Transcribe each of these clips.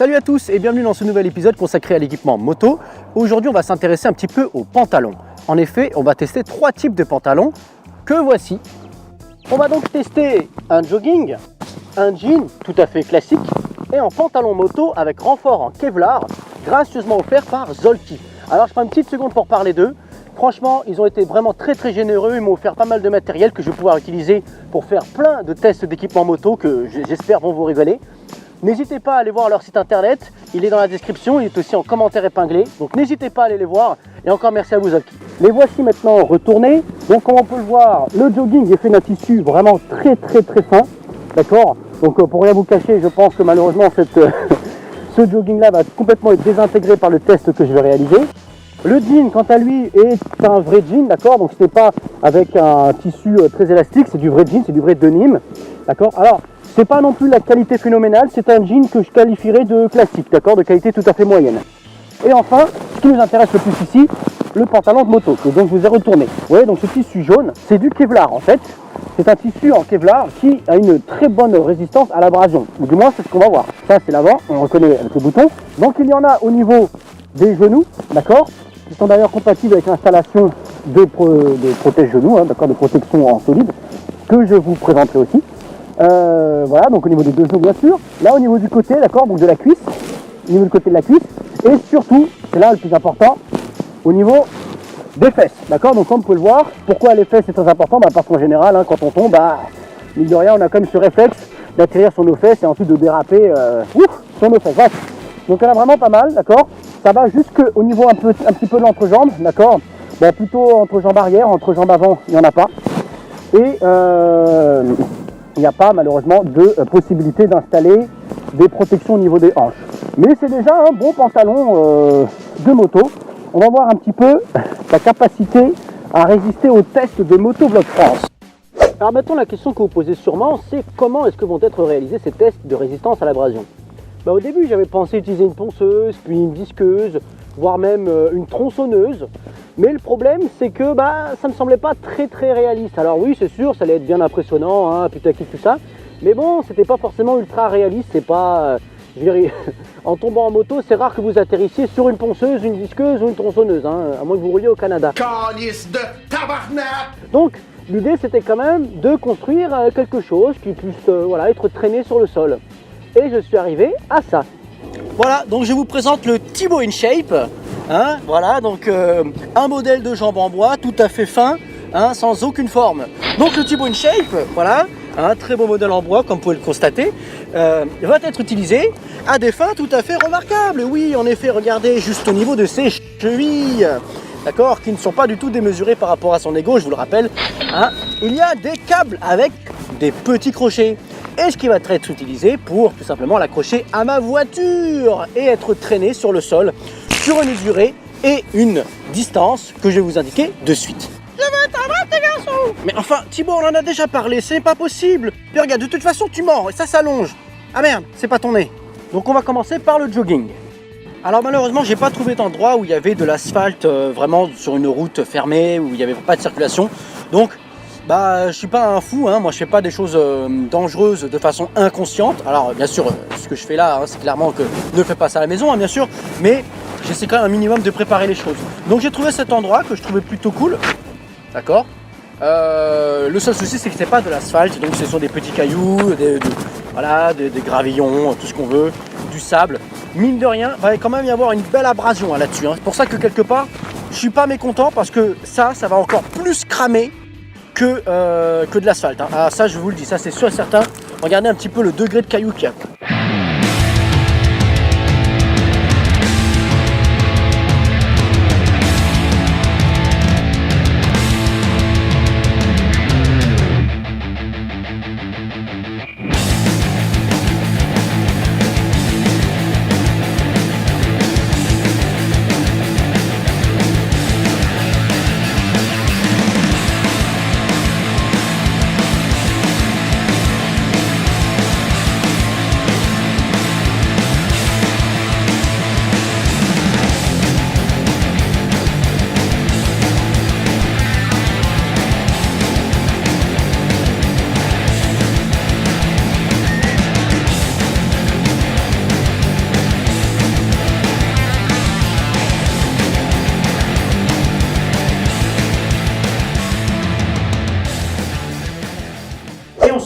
Salut à tous et bienvenue dans ce nouvel épisode consacré à l'équipement moto. Aujourd'hui, on va s'intéresser un petit peu aux pantalons. En effet, on va tester 3 types de pantalons que voici. On va donc tester un jogging, un jean tout à fait classique et un pantalon moto avec renfort en Kevlar, gracieusement offert par Zolki. Alors je prends une petite seconde pour parler d'eux. Franchement, ils ont été vraiment très généreux, ils m'ont offert pas mal de matériel que je vais pouvoir utiliser pour faire plein de tests d'équipement moto que j'espère vont vous régaler. N'hésitez pas à aller voir leur site internet, il est dans la description, il est aussi en commentaire épinglé, donc n'hésitez pas à aller les voir, et encore merci à vous Zolki. Les voici maintenant retournés, donc comme on peut le voir, le jogging est fait d'un tissu vraiment très fin, d'accord. Donc pour rien vous cacher, je pense que malheureusement ce jogging là va complètement être désintégré par le test que je vais réaliser. Le jean quant à lui est un vrai jean, d'accord, donc ce n'est pas avec un tissu très élastique, c'est du vrai jean, c'est du vrai denim, d'accord. Alors c'est pas non plus la qualité phénoménale, c'est un jean que je qualifierais de classique, d'accord, de qualité tout à fait moyenne. Et enfin, ce qui nous intéresse le plus ici, le pantalon de moto, que donc je vous ai retourné. Vous voyez, donc ce tissu jaune, c'est du Kevlar en fait. C'est un tissu en Kevlar qui a une très bonne résistance à l'abrasion, ou du moins c'est ce qu'on va voir. Ça c'est l'avant, on reconnaît avec le bouton. Donc il y en a au niveau des genoux, d'accord, qui sont d'ailleurs compatibles avec l'installation de protège-genoux, hein, d'accord, de protection en solide, que je vous présenterai aussi. Voilà, donc au niveau des deux genoux bien sûr, là au niveau du côté, d'accord, donc de la cuisse, au niveau du côté de la cuisse, et surtout, c'est là le plus important, au niveau des fesses, d'accord, donc comme vous pouvez le voir, pourquoi les fesses c'est très important, parce qu'en général, hein, quand on tombe, mine de rien, on a comme ce réflexe d'atterrir sur nos fesses et ensuite de déraper sur nos fesses, bref. Donc elle a vraiment pas mal, d'accord, ça va jusqu'au niveau un petit peu de l'entrejambe, d'accord, plutôt entre jambes arrière, entre jambes avant, il n'y en a pas, et il n'y a pas malheureusement de possibilité d'installer des protections au niveau des hanches. Mais c'est déjà un bon pantalon de moto. On va voir un petit peu sa capacité à résister aux tests de Motovlog France. Alors maintenant la question que vous posez sûrement, c'est comment est-ce que vont être réalisés ces tests de résistance à l'abrasion. Au début j'avais pensé utiliser une ponceuse, puis une disqueuse, voire même une tronçonneuse. Mais le problème c'est que ça me semblait pas très réaliste. Alors oui c'est sûr, ça allait être bien impressionnant, hein, putaclic tout ça. Mais bon, c'était pas forcément ultra réaliste, c'est pas... je dirais, en tombant en moto, c'est rare que vous atterrissiez sur une ponceuse, une disqueuse ou une tronçonneuse, hein, à moins que vous rouliez au Canada. Calice de tabarnak! Donc l'idée c'était quand même de construire quelque chose qui puisse être traîné sur le sol. Et je suis arrivé à ça. Voilà, donc je vous présente le Thibaut InShape. Hein, voilà, donc un modèle de jambe en bois tout à fait fin, hein, sans aucune forme. Donc le Thibaut InShape, voilà, un très beau modèle en bois comme vous pouvez le constater, va être utilisé à des fins tout à fait remarquables. Oui, en effet, regardez juste au niveau de ses chevilles, d'accord, qui ne sont pas du tout démesurées par rapport à son ego, je vous le rappelle. Hein, il y a des câbles avec des petits crochets. Et ce qui va être utilisé pour tout simplement l'accrocher à ma voiture et être traîné sur le sol sur une durée et une distance que je vais vous indiquer de suite. Je veux t'abattre les garçons. Mais enfin Thibaut, on en a déjà parlé, c'est pas possible. Puis regarde, de toute façon tu mords et ça s'allonge. Ah merde, c'est pas ton nez. Donc on va commencer par le jogging. Alors malheureusement j'ai pas trouvé d'endroit où il y avait de l'asphalte vraiment sur une route fermée, où il n'y avait pas de circulation. Donc je suis pas un fou, hein. Moi je fais pas des choses dangereuses de façon inconsciente. Alors bien sûr, ce que je fais là, hein, c'est clairement que ne fais pas ça à la maison, hein, bien sûr, mais j'essaie quand même un minimum de préparer les choses. Donc j'ai trouvé cet endroit que je trouvais plutôt cool, d'accord. Le seul souci c'est que c'est pas de l'asphalte, donc ce sont des petits cailloux, des gravillons, tout ce qu'on veut, du sable. Mine de rien, il va quand même y avoir une belle abrasion hein, là-dessus. Hein. C'est pour ça que quelque part, je suis pas mécontent parce que ça va encore plus cramer que de l'asphalte. Hein. Ah, ça je vous le dis, ça c'est sûr et certain. Regardez un petit peu le degré de cailloux qu'il y a.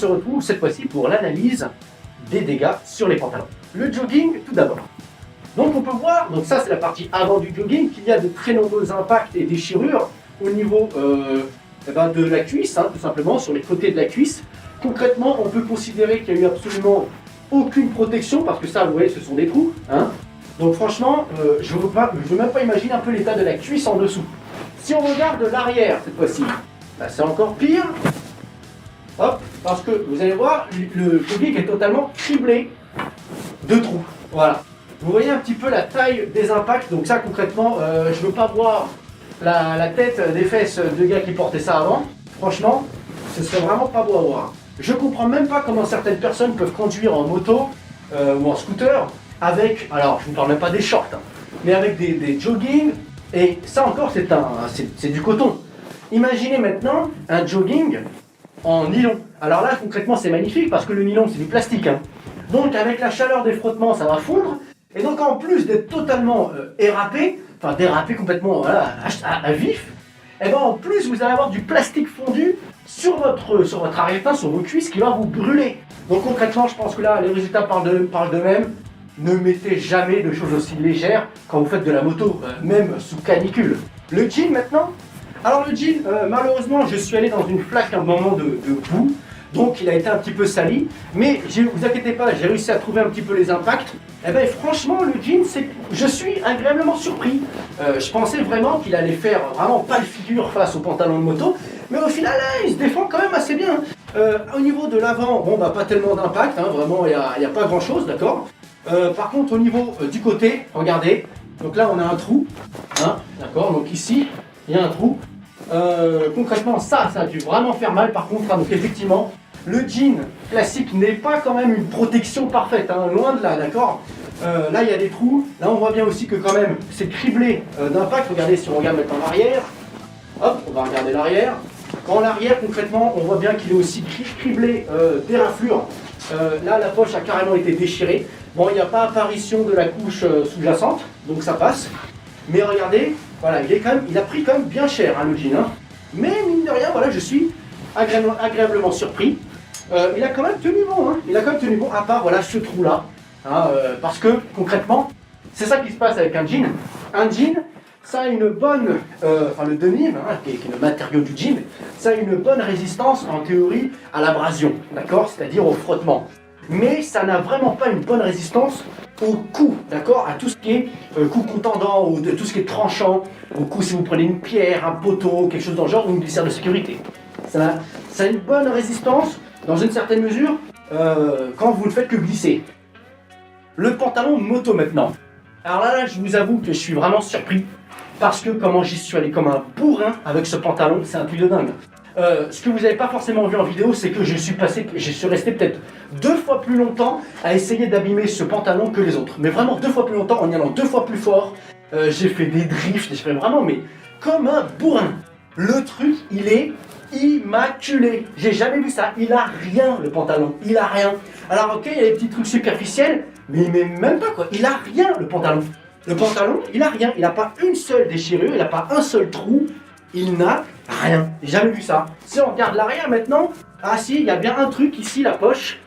se retrouve cette fois-ci pour l'analyse des dégâts sur les pantalons. Le jogging tout d'abord. Donc on peut voir, donc ça c'est la partie avant du jogging, qu'il y a de très nombreux impacts et déchirures au niveau de la cuisse, hein, tout simplement, sur les côtés de la cuisse. Concrètement, on peut considérer qu'il n'y a eu absolument aucune protection, parce que ça, vous voyez, ce sont des trous. Hein. Donc franchement, je ne veux même pas imaginer un peu l'état de la cuisse en dessous. Si on regarde l'arrière cette fois-ci, bah, c'est encore pire. Hop, parce que vous allez voir, le jogging est totalement criblé de trous. Voilà. Vous voyez un petit peu la taille des impacts. Donc ça, concrètement, je ne veux pas voir la tête des fesses de gars qui portaient ça avant. Franchement, ce serait vraiment pas beau à voir. Je comprends même pas comment certaines personnes peuvent conduire en moto ou en scooter avec, alors je ne parle même pas des shorts, hein, mais avec des joggings, et ça encore c'est du coton. Imaginez maintenant un jogging en nylon. Alors là concrètement c'est magnifique parce que le nylon c'est du plastique. Hein. Donc avec la chaleur des frottements ça va fondre, et donc en plus d'être totalement dérapé complètement voilà, à vif, et ben en plus vous allez avoir du plastique fondu sur votre arrière-plan, sur vos cuisses qui va vous brûler. Donc concrètement, je pense que là, les résultats parlent d'eux-mêmes. Ne mettez jamais de choses aussi légères quand vous faites de la moto, même sous canicule. Le jean maintenant. Alors le jean, malheureusement, je suis allé dans une flaque à un moment de boue, donc il a été un petit peu sali. Mais vous inquiétez pas, j'ai réussi à trouver un petit peu les impacts. Et bien franchement, le jean, je suis agréablement surpris. Je pensais vraiment qu'il allait faire vraiment pas le figure face au pantalon de moto. Mais au final, là, il se défend quand même assez bien. Au niveau de l'avant, bon, bah, pas tellement d'impact, hein, vraiment, il n'y a pas grand-chose, d'accord. Par contre, au niveau du côté, regardez, donc là, on a un trou, hein, d'accord, donc ici, il y a un trou. Concrètement, ça a dû vraiment faire mal, par contre, hein, donc effectivement, le jean classique n'est pas quand même une protection parfaite, hein, loin de là, d'accord. Là, il y a des trous, là, on voit bien aussi que quand même, c'est criblé d'impact. Regardez, si on regarde maintenant l'arrière, hop, on va regarder l'arrière. Quand l'arrière, concrètement, on voit bien qu'il est aussi criblé d'éraflures. Là, la poche a carrément été déchirée. Bon, il n'y a pas apparition de la couche sous-jacente, donc ça passe. Mais regardez, voilà, il a pris quand même bien cher, hein, le jean. Hein. Mais mine de rien, voilà, je suis agréablement surpris. Il a quand même tenu bon, hein. Il a quand même tenu bon, à part voilà, ce trou-là. Hein, parce que, concrètement, c'est ça qui se passe avec un jean. Un jean, ça a une bonne, le denim, hein, qui est le matériau du jean, ça a une bonne résistance en théorie à l'abrasion, d'accord, c'est-à-dire au frottement. Mais ça n'a vraiment pas une bonne résistance au coup, d'accord, à tout ce qui est coup contendant ou de tout ce qui est tranchant, au coup si vous prenez une pierre, un poteau, quelque chose dans le genre, ou une glissière de sécurité. Ça a une bonne résistance, dans une certaine mesure, quand vous ne faites que glisser. Le pantalon moto maintenant. Alors là, je vous avoue que je suis vraiment surpris. Parce que comment j'y suis allé comme un bourrin avec ce pantalon, c'est un truc de dingue. Ce que vous n'avez pas forcément vu en vidéo, c'est que je suis resté peut-être 2 fois plus longtemps à essayer d'abîmer ce pantalon que les autres. Mais vraiment 2 fois plus longtemps, en y allant 2 fois plus fort. J'ai fait des drifts, j'ai fait vraiment, mais comme un bourrin. Le truc, il est immaculé. J'ai jamais vu ça. Il a rien, le pantalon. Il a rien. Alors ok, il y a des petits trucs superficiels, mais même pas quoi. Il a rien, le pantalon. Le pantalon, il a rien. Il n'a pas une seule déchirure, il n'a pas un seul trou. Il n'a rien. J'ai jamais vu ça. Si on regarde l'arrière maintenant, ah si, il y a bien un truc ici, la poche.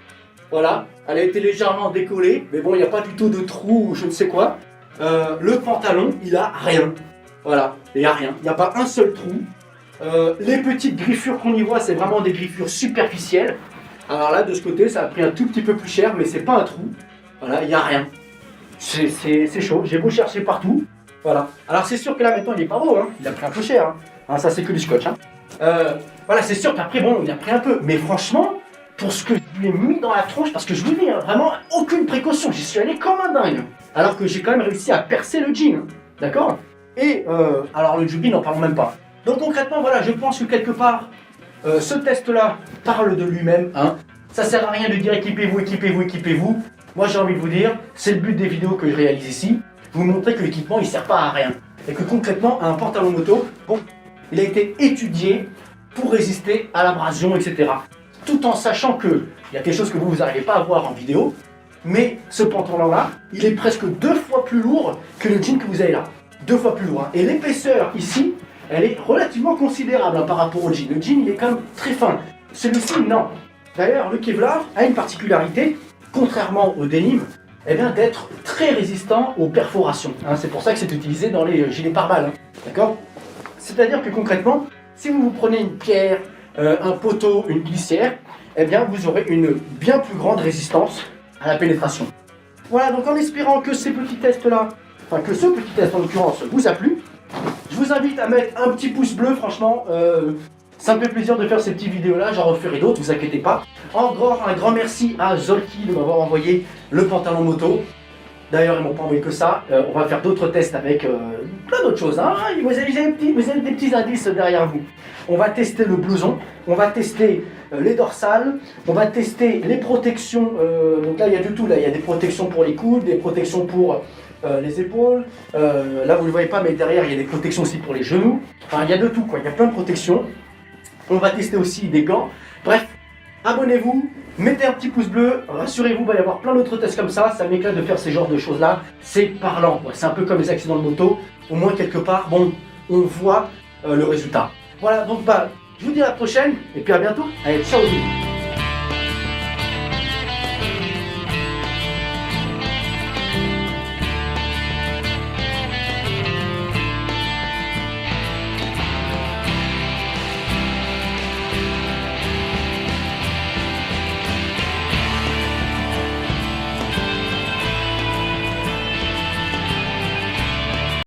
Voilà, elle a été légèrement décollée, mais bon, il n'y a pas du tout de trou ou je ne sais quoi. Le pantalon, il a rien. Voilà, il n'y a rien. Il n'y a pas un seul trou. Les petites griffures qu'on y voit, c'est vraiment des griffures superficielles. Alors là, de ce côté, ça a pris un tout petit peu plus cher, mais c'est pas un trou. Voilà, il n'y a rien. C'est chaud, j'ai beau chercher partout. Voilà. Alors c'est sûr que là maintenant il est pas beau, hein. Il a pris un peu cher. Hein. Ça c'est que du scotch. Hein. Voilà, c'est sûr qu'après bon, il a pris un peu. Mais franchement, pour ce que je lui ai mis dans la tronche, parce que je vous dis, hein, vraiment aucune précaution, j'y suis allé comme un dingue. Alors que j'ai quand même réussi à percer le jean. Hein. D'accord. Et alors le jogging, n'en parlons même pas. Donc concrètement, voilà, je pense que quelque part, ce test-là parle de lui-même. Hein. Ça sert à rien de dire équipez-vous, équipez-vous, équipez-vous. Moi j'ai envie de vous dire, c'est le but des vidéos que je réalise ici, vous montrer que l'équipement il sert pas à rien. Et que concrètement, un pantalon moto, bon, il a été étudié pour résister à l'abrasion, etc. Tout en sachant que, il y a quelque chose que vous n'arrivez pas à voir en vidéo, mais ce pantalon-là, il est presque 2 fois plus lourd que le jean que vous avez là. 2 fois plus lourd. Hein. Et l'épaisseur ici, elle est relativement considérable hein, par rapport au jean. Le jean, il est quand même très fin. Celui-ci, non. D'ailleurs, le Kevlar a une particularité, contrairement au denim, eh bien, d'être très résistant aux perforations. Hein, c'est pour ça que c'est utilisé dans les gilets pare-balles. Hein, d'accord? C'est-à-dire que concrètement, si vous prenez une pierre, un poteau, une glissière, eh bien, vous aurez une bien plus grande résistance à la pénétration. Voilà, donc en espérant que ces petits tests-là, enfin que ce petit test en l'occurrence vous a plu, je vous invite à mettre un petit pouce bleu, franchement, ça me fait plaisir de faire ces petites vidéos-là, j'en referai d'autres, vous inquiétez pas. Encore un grand merci à Zolki de m'avoir envoyé le pantalon moto. D'ailleurs, ils m'ont pas envoyé que ça, on va faire d'autres tests avec plein d'autres choses. Hein. Vous avez des petits indices derrière vous. On va tester le blouson, on va tester les dorsales, on va tester les protections. Donc là, il y a du tout, là, il y a des protections pour les coudes, des protections pour les épaules. Là, vous ne le voyez pas, mais derrière, il y a des protections aussi pour les genoux. Enfin, il y a de tout, quoi. Il y a plein de protections. On va tester aussi des gants. Bref, abonnez-vous, mettez un petit pouce bleu, rassurez-vous, il va y avoir plein d'autres tests comme ça m'éclate de faire ces genres de choses-là. C'est parlant, quoi. C'est un peu comme les accidents de moto. Au moins, quelque part, bon, on voit le résultat. Voilà, donc je vous dis à la prochaine, et puis à bientôt. Allez, ciao.